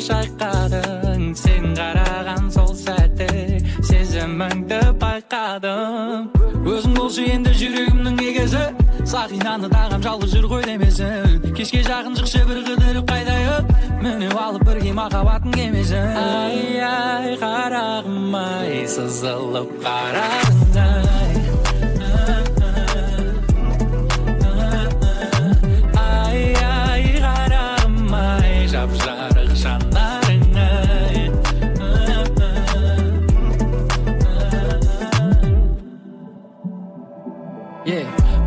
шайқадың, сен қараған сол сәтте сезіміңді байқадым. Өзің болшы енді жүрегімнің егесі, сақинаны тағам жалғыз жүр ғой демесін. Кешке жақын шықшы бір қыдырып қайдайып, мініп алып бірге махаббаттың кемесін. Ай ай қарағым ай, сызылып қарадың ай. Жарық жанарың ай.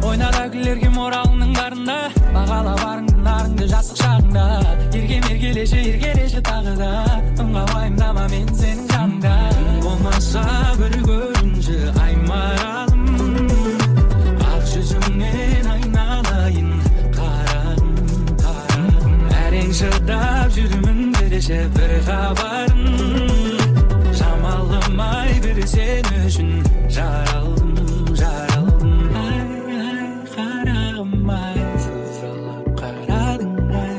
Ойнада күлерге моралының барында, бағала барыңды нарыңды жастық шағыңда. Еркелеші тағы да, тымға уайымдама мен сенің жаныңда. Болмаса бір көрінші ай маралым, ақ жүзіңнен айналайын қарағым. Әрең шыдап жүрмін береше бір хабарын, шамалым ай бір сен үшін жаралдым. Ай ай қарағым ай, сызылып қарадың ай.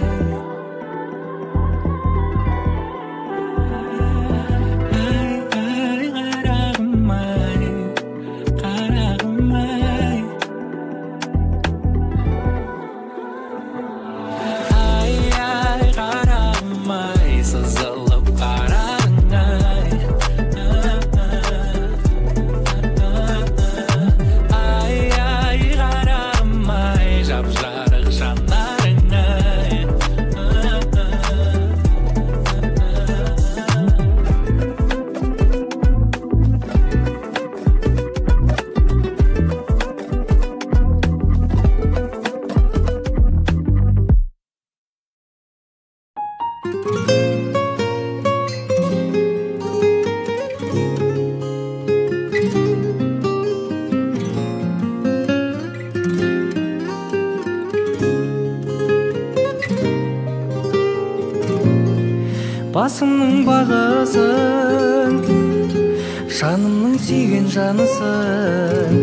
Ай ай қарағым ай, қарағым ай. Қарағым ай, сызылып қарадың ай. Ай ай қарағым ай, жап-жарық жанарың ай. Басымның бағысын, жанымның сүйген жанысың.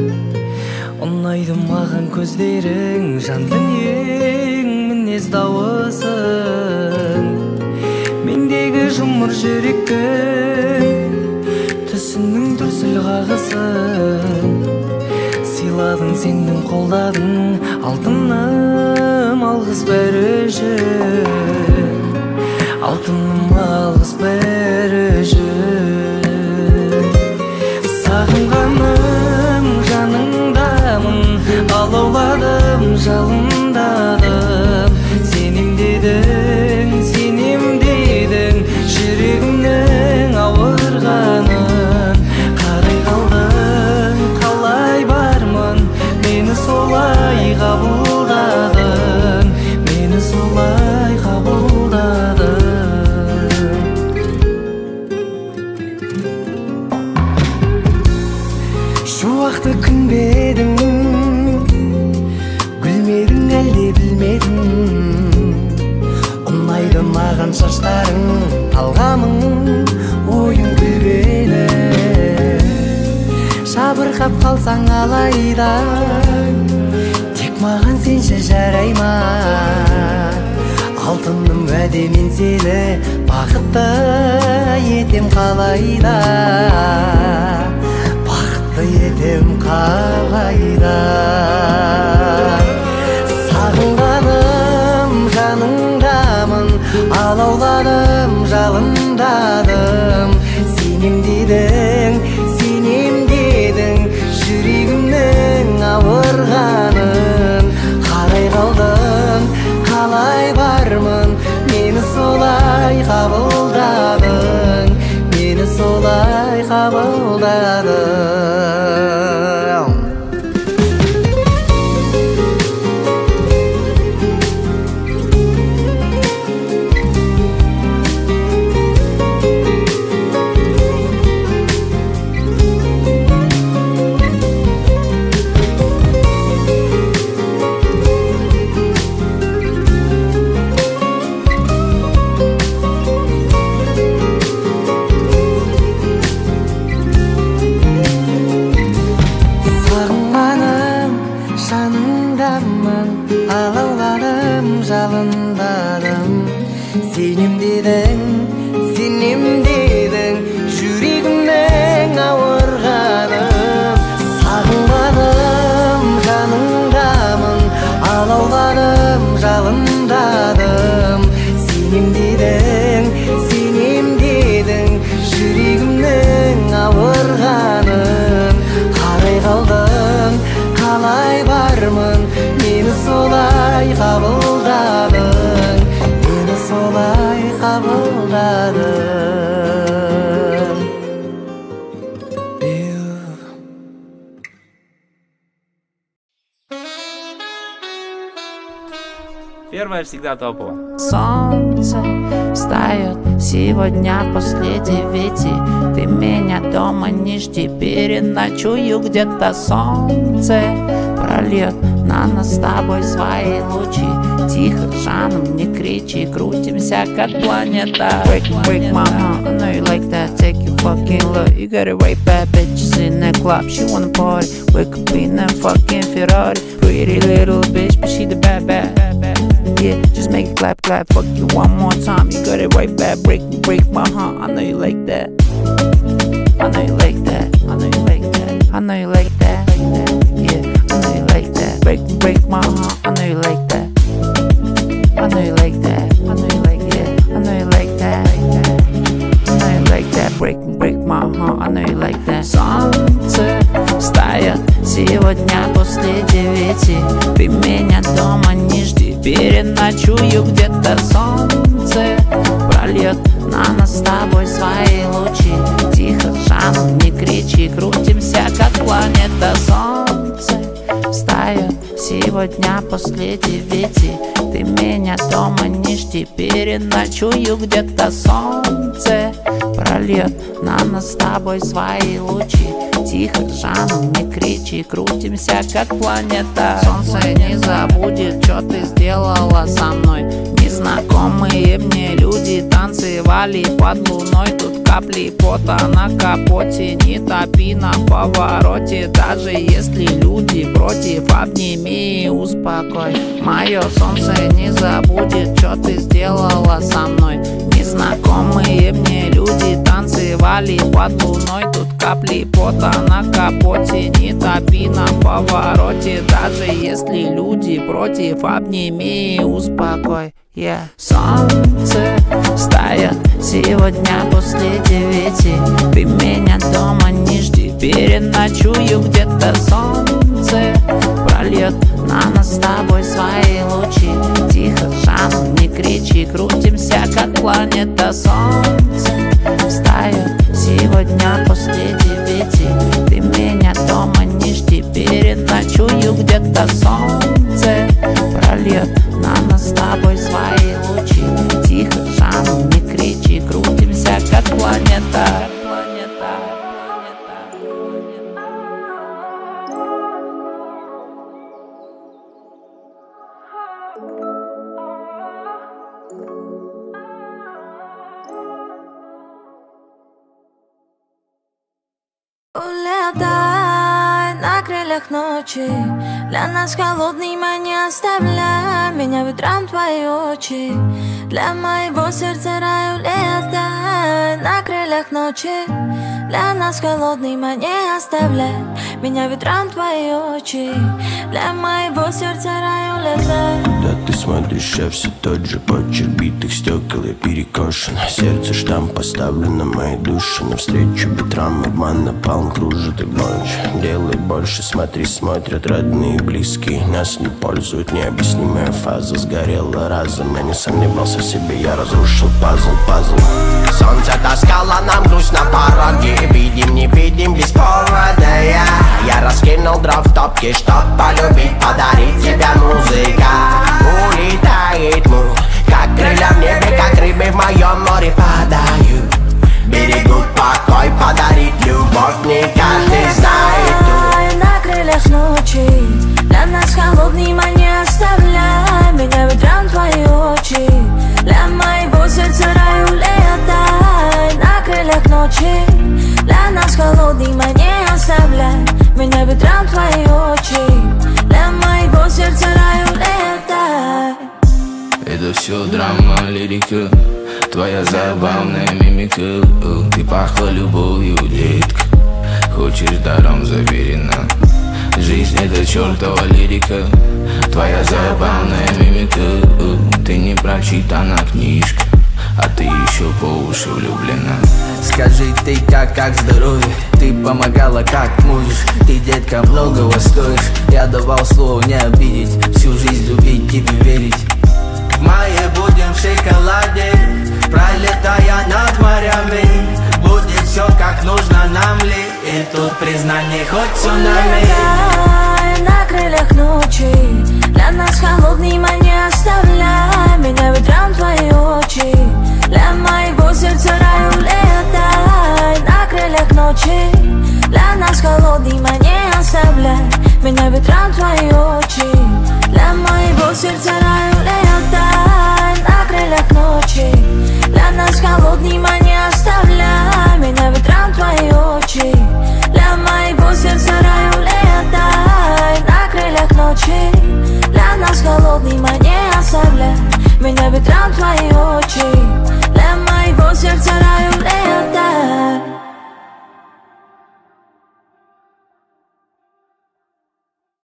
Ұнайды маған көздерің, жан дүниең, мінез дауысың. Мендегі жұмыр жүректің, түсіңнің дүрсіл қағысын. Сыйладың сенің қолдадың, алтыным алғыс бәрі үшін. Алтыным алғыс бәрі үшін. Сағынғаным жаныңдамын, алауладым жалындадым. Сенем дедің, жүрегімнің ауырғанын. Қарай қалдың, қалай бармын, мені солай қабылдадың. Мені солай қабылдадың. Шуақты күнбедің, гүлмедің әлде білмедің. Ұнайды маған шаштарың, талғамың, ойың күлгені. Жабырқап қалсаң алайда, тек маған сенші жарай ма. Алтыным уәде мен сені бақытты етем қалайда. Етем қалайда. Сағынғаным жаныңдамын, алауладым жалындадым. Сенем дедің, жүрегімнің ауырғанын. Қарай қалдың, қалай бармын, мені солай қабылдадың. Мені солай қабылдадың. жаныңдамын, алауладым, жалындадым. Сенем дедің, жүрегімнің ауырғаным. Сағынғаным, жаныңдамын, алауладым, жалындадым. Сенем дедің, жүрегімнің ауырғаным. Қалай қалдым, қалай бармын, мені солай қабылдадың, мені солай қабылдадың. Первая всегда топовая. Солнце встает сегодня после 9. Ты меня дома не жди, переночую где-то. Солнце прольет на нас с тобой свои лучи. Тихо, жаном, не кричи, крутимся как планета. Break my heart, I know you like that. Take your fucking look, you got it right, bad bitches in the club. She wanna party, wake up in that fucking Ferrari. Pretty little bitch, but she the bad. Yeah, just make it clap, clap, fuck you one more time. You got it right back, break my heart. I know you like that. I know you like that. I know you like that. I know you like that. Yeah, I know you like that. Break my heart. I know you like that. I know you like that. I know you like that. I know you like that. I know you like that. Break my heart. I know you like that. Солнце встает сегодня после 9. Ты меня дома не жди, переночую где-то. Солнце прольет на нас с тобой свои лучи. Тихо, жаном, не кричи, крутимся как планета. Солнце встает сегодня после 9. Ты меня дома не жди, переночую где-то. Солнце прольет на нас с тобой свои лучи. Тихо, жаном, не кричи, крутимся как планета. Солнце не забудет, что ты сделала со мной. Незнакомые мне люди танцевали под луной. Тут капли пота на капоте, не топи на повороте. Даже если люди против, обними и успокой. Мое солнце не забудет, что ты сделала со мной. Незнакомые мне люди танцевали под луной. Тут капли пота на капоте, не топи на повороте. Даже если люди против, обними и успокой. Yeah. Солнце встает сегодня после 9. Ты меня дома не жди, переночую где-то. Солнце прольет на нас с тобой свои лучи. Тихо, жаном, не кричи, крутимся как планета. Солнце встает сегодня после 9. Ты меня дома не жди, переночую где-то. Солнце прольет на нас с тобой свои лучи. Тихо, жаном, не кричи, крутимся как планета. Улетай на крыльях ночи, для нас холодный не оставляй. Меня ветром твои очи, для моего сердца рай. Улетай на крыльях ночи, для нас холодный не оставляй. Меня ветром твои очи, для моего сердца рай. Улетай. Куда ты смотришь, я все тот же почерк битых стекол, я перекошен. Сердце штамп поставлен на моей душе. Навстречу ветрам обман напалм кружит и гончь. Делай больше, смотри, смотрят родные и близкие. Нас не пользует необъяснимая фаза. Сгорела разом, я не сомневался в себе, я разрушил пазл. Солнце таскало нам грусть на пороге. Видим, не видим, без повода. Я раскинул дров в топке, чтоб полюбить, подарить тебе музыка. Улетает мух, как крылья в небе, как рыбы в моем море падают. Берегут покой, подарить любовь не каждый знает. На крыльях ночи, для нас холодный не оставляй. Меня ветром твои очи, для моего сердца рай. Улетай на крыльях ночи, для нас холодный не оставляй. Меня ветром твои очи, для моего все драма, лирика, твоя забавная мимика. Ты пахла любовью, детка, хочешь даром забери на. Жизнь это чертова лирика, твоя забавная мимика. Ты не прочитана книжка, а ты еще по уши влюблена. Скажи ты как здоровье? Ты помогала как можешь. Ты, детка, многого стоишь. Я давал слово не обидеть, всю жизнь любить, тебе верить. В мае будем в шоколаде, пролетая над морями. Будет все как нужно нам ли, и тут признание хоть цунами. Улетай на крыльях ночи, для нас холодный май не оставляй. Меня ветром твои очи, для моего сердца рай. Улетай на крыльях ночи, для нас холодный май не оставляй. Меня ветром твои очи, для моего сердца рай. Улетай на крыльях ночи, для нас холодный май не оставляй. Меня ветром твои очи, для моего сердца рай. Улетай на крыльях ночи, для нас холодный май не оставляй. Меня ветром твои очи.